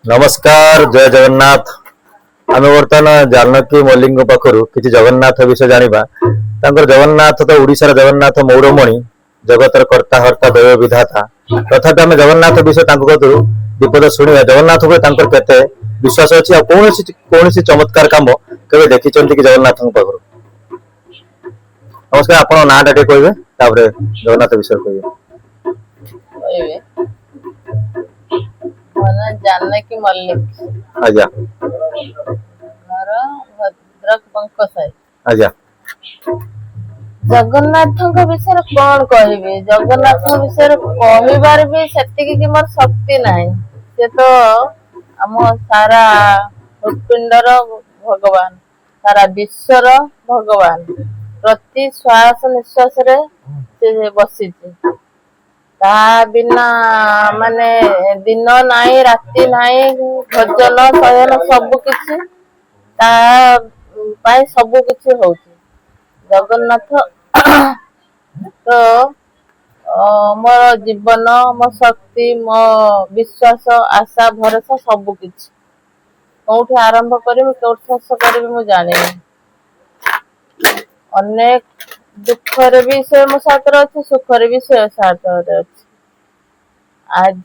नमस्कार जय जगन्नाथ। आम बर्तमान जानकी मल्लिक पाखु कि जगन्नाथ विषय जाना जगन्नाथ तो ओडिशार जगन्नाथ मौरमणि जगतर कर्ता हर्ता दैव विधाता तथापि आम जगन्नाथ विषय विपद शुणा जगन्नाथ के विश्वास अच्छी कौन चमत्कार कम के देखी कि जगन्नाथ पाखु। नमस्कार आप ना टे कहे जगन्नाथ विषय कहे जानकी मल्लिक आज्ञा भद्रक बंकसाई आज्ञा जगन्नाथ विषय कौन कह जगन्नाथ विषय कहबार भी से मोर शक्ति ना से तो आम सारा हृत्पिंडर भगवान सारा विश्वर भगवान प्रति श्वास निश्वास रे बसी ता बिना माने दिन नाई राति नाई भोजन शयन सबु किछि ता पाए सबु किछि होउछि जगन्नाथ तो मोर जीवन मो शक्ति मो विश्वास आशा भरोसा सबु किछि कोठी आरंभ करबी कोठी शेष करबी मु जाने अनेक दुख रे भी से मो साथ अच्छे सुख रे भी से साथ अच्छे आज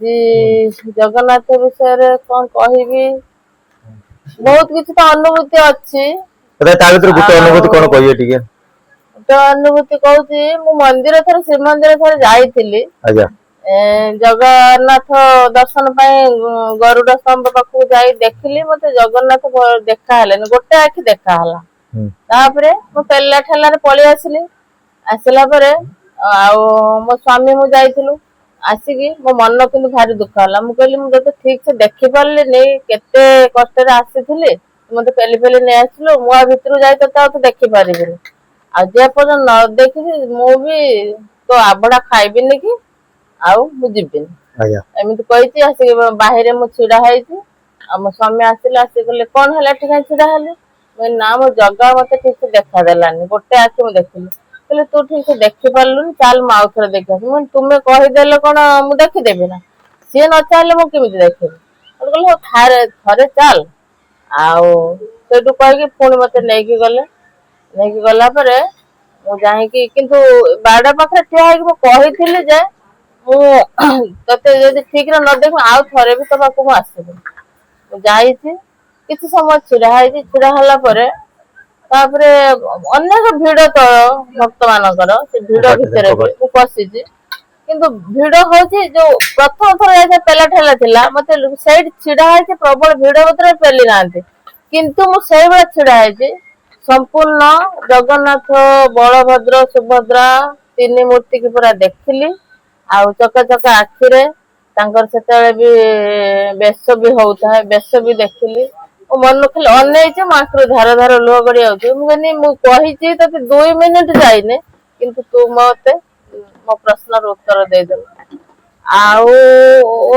जगन्नाथ विषय कौन कहबी बहुत किसी तो अनुभूति अच्छी गोटे अनुभूति कौन कहिए टिके तो अनुभूति कहूची मु मंदिर थरे श्रीमंदिर थरे जाइथिली आज्ञा जगन्नाथ दर्शन पाई गरुड़ स्तंभ पाखु जाई देखिली मते जगन्नाथ देखा हले गोटे आखि देखा हला तापरे मु पेला ठेलारे पळी आसिली आसिला परे आ मो स्वामी मु जाइथिलु आसिकी मो मन किंतु भारी दुख हला मु कहली मु तो ठीक से देखि पारली नै केते कष्ट रे आसीथिली मते पेली पेली नै आसिलु मु आ भितरु जाई तो देखि पारिबिनी आ जे पर न देखि मु भी तो आबडा खाइबिनी कि आउ मु जिबिनी आज्ञा एमिति कहिची आसिकी बाहिरे मु छिडा हैची आ मो स्वामी आसिला आसि कहले कोन हला ठिका छिडा हले ना मो जगह मते ठीक से देखा देलानी गोटे आखि मु देखिली कहले तू ठीक से देखि पारलुनी चाल माउ थरे देखा मु तुमे कहि देले कोन मु देखि देबी ना से न चाले मु केमिति देखिबी कहले थारे थरे चाल आउ सेटु कहि पुणी मते नेकी गला परे मु जाहि कि किंतु बाड़ा पाखरे ठिया है कि मु कहिथिली जे मु तते यदि ठीक रे न देख आउ थरे भी तो पाखु मु आसीबी मु जाईछि किछि समय छिड़ा हला परे तापरे अनेक भिड़ तो भक्त मानकर से भिड़ भितर मु पसिछि किंतु भिड़ होछि जो प्रथम थर ऐसे पेला ठेला थिला मते साइड छिड़ा है कि प्रबल भिड़ भीतर पेली नांती किंतु मु सेई बेला छिड़ा है संपूर्ण जगन्नाथ बलभद्र सुभद्रा तीन मूर्ति की पूरा देखिली आ चक आखिरे तांकर सेतेले भी बेश भी होता है बेश भी देखिली मन खाली अनैचे मात्र धार धार लुह गड़ी आउछि मु कहिछि तते 2 मिनिट जाइने किंतु तू मते मो प्रश्नर उत्तर दे दे आउ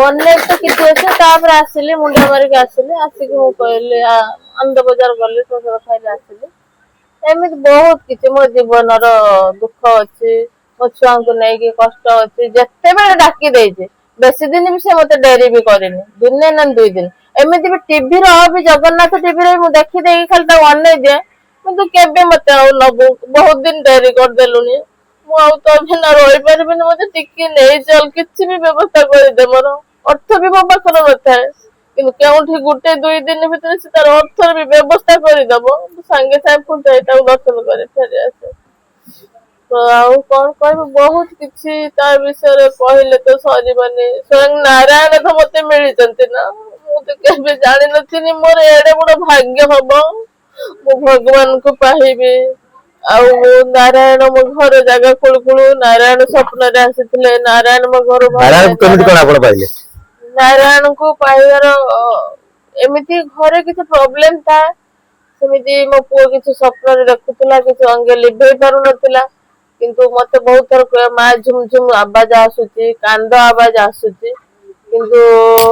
अनेक तो किछि अछि तापर आसिली मुंडा मारी के आसिकी मु कहले आनंद बाजार गले तो खाइले आसिली एमित बहुत किछि मो जीवन रो दुख अछि मो छुआ को नै के कष्ट अछि जत्ते बेले डाकी देइछे बेसी दिन भी से मते डेरी भी करेनी दिने न 2 दिन एमिति भी टीवी रो भी जगन्नाथ टीवी रे मु देखि देई खाली त अनै जे किंतु केबे मते आ नबु बहुत दिन डेरी कर देलुनी मु आ तो बिना रहि परबिनी मते टिके नै चल किछि भी व्यवस्था कर दे मोर अर्थ भी बाबा कर नथाय किंतु केउठी गुटे 2 दिन भीतर से तार अर्थ भी व्यवस्था कर दबो संगे साथ पुंत एटा दर्शन करे फेर आसे तो आउ कौन कहबो बहुत किछि ता विषय कहले तो सरीबनी स्वयं नारायण तो मते मिली जंती ना मु तो केबे जानि नथिनी मोर एडे बड़ भाग्य हबो मु भगवान को पाहिबे आउ नारायण मो घर जागा कुळकुळु नारायण स्वप्न रे आसीथिले नारायण मो घर नारायण केमिति कोन आपण पाइले नारायण को पाइबार एमिति घरे किछि प्रॉब्लम था सेमिति मो पुओ किछि स्वप्न रे देखुतला किछि अंगे लिभे पारु नथिला किंतु मते बहुत थर मा झुम झुम आवाज आसुची कांद आवाज आसुची किंतु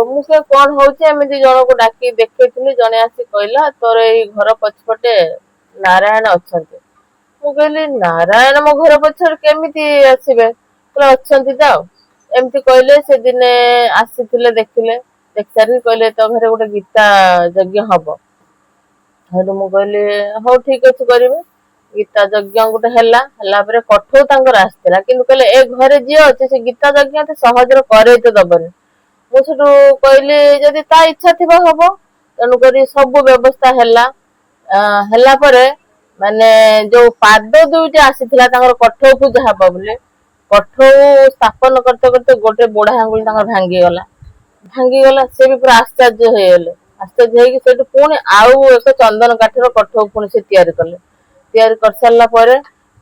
मुसे कोन होउची एमिति जण को डाकी देखैथिली जणे आसी कहला तोर ए घर पछपटे नारायण अछंती मु कहली नारायण मो घर पछर केमिति आसीबे कहला अछंती त एमती कहले से दिने आसीथिले देखिले देख सारी कहले तो घरे गोटे गीता यज्ञ हब हेतु मु कहली हौ ठीक अछि करिवे गीता यज्ञ गोटे हला परे कठौ तांकर आस्थिला किंतु कहले ए घरे जे अछि से गीता यज्ञ ते सहजर करे तो दबनी मु सेठु कहली जदि ता इच्छा थिबा हबो तनु करी सब व्यवस्था हला परे माने जो पाद दुईटे आसीथिला तांकर कठौ पूजा हबा बोले कठौ स्थापन करते करते गोटे बोढ़ा आंगुल तांकर भांगी गला से भी पूरा आश्चर्य हो गले आश्चर्य होगी सेठु पुणी आउ एक चंदन काठर कठौ पुणी से तैयारी कले तैयारी कर सारा पर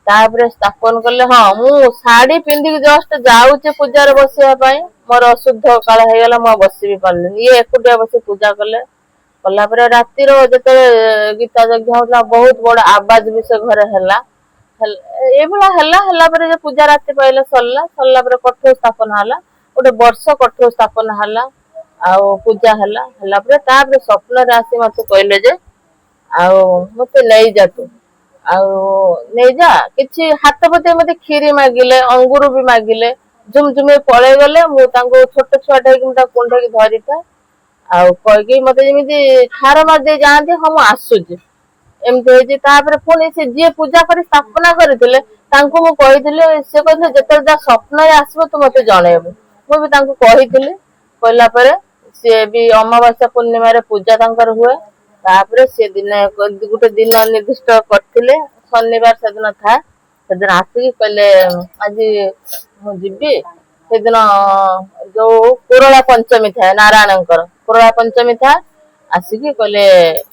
तापर स्थापन कले हाँ मु साड़ी पिंधिक जस्ट जाऊे पूजार बसवाई मोर अशुद्ध काल हो गला मु बस भी पार्ली ये एकुटिया बस पूजा कले कला रातिर जिते गीता यज्ञ होता बहुत बड़ आवाज भी से घरे है पूजा राति पाइला सरला कठौ स्थापन है गोटे वर्ष कठौ स्थापन है पूजा है स्वप्न आसी मत कहले जे मत नहीं जा तू नहीं जा कि हाथ पते मत खीरी मागिले अंगूर भी मागिले झुमझुमे पलि गले मुझे छोट छुआटा कुंडे धरी था कहीकि मत जमी ठार मार जाती हाँ मुझे आसूची एमती पुणी से जी पूजा कर स्थापना करते से कहते जिते जहाँ स्वप्न आसो तू मत जनइबू मुझे कहला सी भी अमावास्या पूर्णिमा पूजा तांकर हुए तापर से दिन गोटे दिन निर्दिष्ट करते शनिवार से दिन था से दिन आसिक कहले आज मुझी से दिन जो कुरला पंचमी था नारायण कुरला पंचमी था आसिक कहले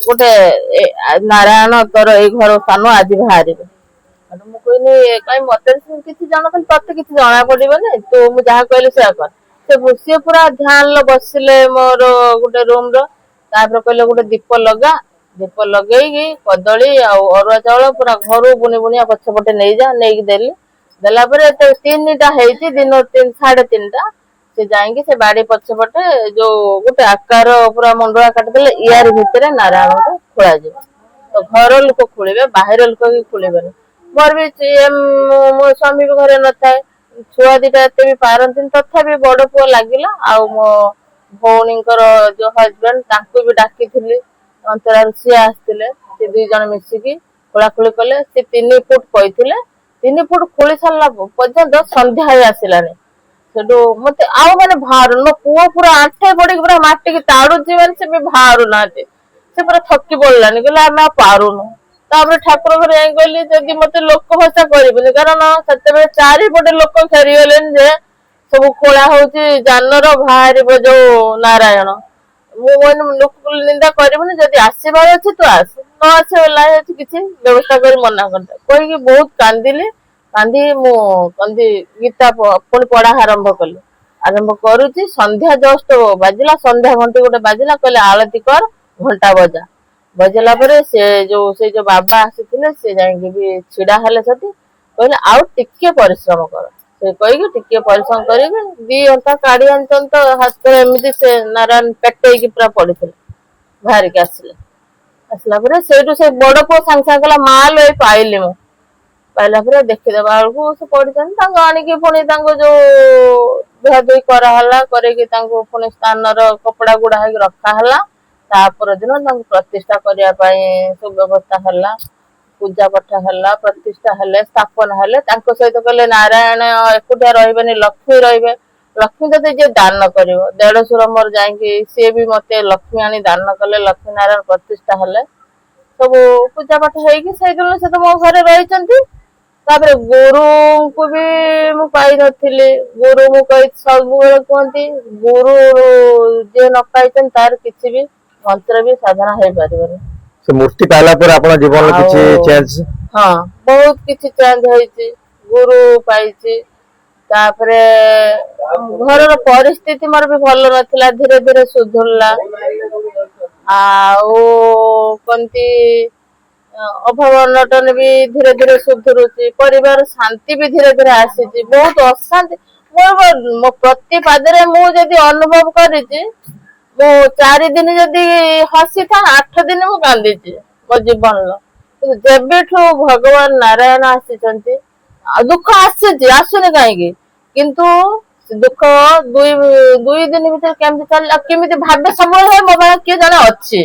गोटे नारायण तोर ये घर स्थान आज बाहर मुझे कहीं मत किसी जान ते किसी जना पड़े तू मुझे जहाँ कहली से कर सी पूरा ध्यान बसिले मोर गोटे रूम कहले गोटे दीप लगे कदली अरुआ चाउल पूरा घर बुनी बुनिया पछपटे नहीं जा नहीं देली देला तीन टा दिन 3:30 से जाइए से बाड़ी पछपटे जो गोटे आकार पूरा मंडला काटिदे यार भितर नारायण को खोल तो घर लोक खोले बाहर लोक भी खोले मोर भी मो स्वामी भी घरे न था छुआ दीटा एत भी पारती तथापि बड़ पुओ लगिला मो भौणी जो हजबैंड भी डाकी अंतरा सी आसते सी 2 जन मिसिकी खोलाखोली कले सी 3 फुट कहते 3 फुट खोली सारा पर्यंत संध्या आसलानी से मत आउ मैंने बाहर मो पुओ पूरा आंठे पड़ी पूरा माटी की ताड़ुची मैंने से भी बाहर ना से पूरा थकी पड़लानी कहले आम पारुनु ठाकुर घर जाए कहली जदि मत लोक भाषा करें कारण से चारिपटे लोक फेरीगले जे सब खोला हूँ जानर बाहर जो नारायण लोक निंदा करबुनि जदि आसबार अच्छे तू आस न आस किसी व्यवस्था कर मना करता कहीकि बहुत कांदिली कांदी मुझे गीता पुणी पढ़ा आरंभ करुच्ची संध्या जस्ट बाजिला संध्या घंटी गोटे बाजिला कहले आलती कर घंटा बजा बजेला से बाबा आसी से जाइए भी छिड़ा हेले कहले आउ टिके परिश्रम कर से कहीकि टिके परिश्रम करेंगे 2 घंटा काढ़ी आनचन तो हाथ एमती से नारायण पेटे पूरा पड़े बाहर के आसला से बड़ पुओ सांगे सांगे कहला माँ लो पाइली मु पाइला देखीदे बेलू से पढ़ी आणिकी पुणी जो धुआ धुई कराला पुणी स्थान कपड़ा गुड़ा रखाला तापर दिन प्रतिष्ठा करने सब व्यवस्था है पूजा पाठ है प्रतिष्ठा है स्थापन है सहित कहले नारायण एकुटिया रही लक्ष्मी रे लक्ष्मी जब जी दान कर 150 मोर जाकि सी भी मत लक्ष्मी आनी दान कले लक्ष्मी नारायण प्रतिष्ठा है सब पूजा पाठ होगी से दिन से तो मो घर रही गुरु को भी मुई नी गुरु मुझे सब कहती गुरु जे न पाई तार किसी भी मंत्र भी साधना हो पार मूर्ति पाला पर आपण जीवन में किछि चेंज हाँ बहुत किछि चेंज होइछि गुरु पाइछि तापरे घर परिस्थिति मोर भी भल नथिला धीरे धीरे सुधरला कंती अभाव अनटन भी धीरे धीरे सुधरुची परिवार शांति भी धीरे धीरे आसी बहुत अशांति मो प्रति पादरे मुझे अनुभव करी मो 4 दिन जदि हसी था 8 दिन मु कांदी मो जीवन जेबेठू भगवान नारायण आसी दुख आसुनी कहीं किंतु दुख दुई दुई दिन भीतर केमती चल केमी भावे सब मो पाखे किए जने अच्छे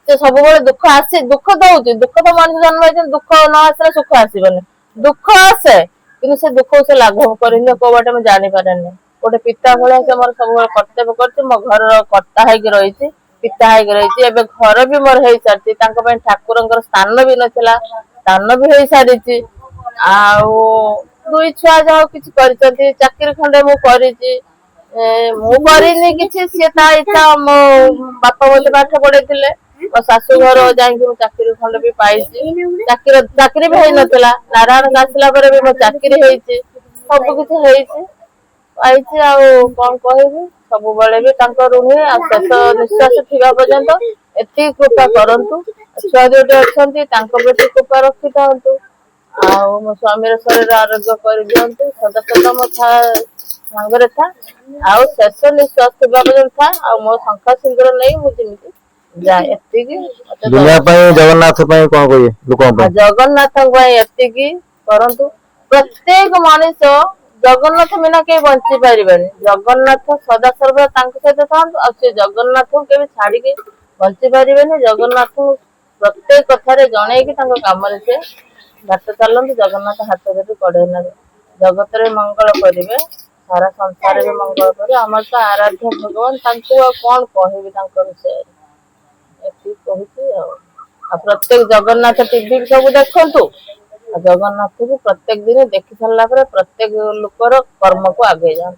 से सब दुख आसे दुख दौच दुख तो मनुष्य जन्म होती दुख न आसले सुख आसबनी दुख आसे कि से दुख से लाघव कर कौ बाटे मुझे जापारे गोटे पिता भाया से मोर सब कर्तव्य कर मो घर कर्ता है पिता है एबे घर भी मोर हो सारी ठाकुर स्थान भी नथिला स्थान भी हो सारी आउ दुई छुआ जहा किसी चाकरी खंडे मुझे किसी सी इच्छा मो बापा मत पाठ पढ़े मो शाशु घर जाकि चाकरी खंडे भी पाई चाकरी भी होता नारायण आसला भी मो चाकरी सब किसी पाई कौन कहबी सब बड़े भी ऋणी शेष निश्वास थिबा पर्यंत एति कृपा करंतु छुआ जोटे अच्छा प्रति कृपा रखी था मो स्वामी शरीर आरोग्य कर दिंतु सदा सदा मो सांगे था आउ शेष निश्वास थिबा पर्यंत था मो शंखा सिंदूर नहीं मुझे जाए जगन्नाथ कौन कहे लोक जगन्नाथ एति करंतु प्रत्येक मनुष्य जगन्नाथ बिना कहीं बंची पारे जगन्नाथ सदा सर्वदा सहित था से जगन्नाथ को केवि छाड़ी बंची पारे जगन्नाथ प्रत्येक कथार जन कम से घाट चलते जगन्नाथ हाथ धरी कड़े ना जगत रे मंगल करेंगे सारा संसार भी मंगल करे आम तो आराध्य भगवान कौन कह विषय प्रत्येक जगन्नाथ टीवी सब देखु जगन्नाथ को प्रत्येक दिन देखी सारा प्रत्येक लोकर कर्म को आगे जा।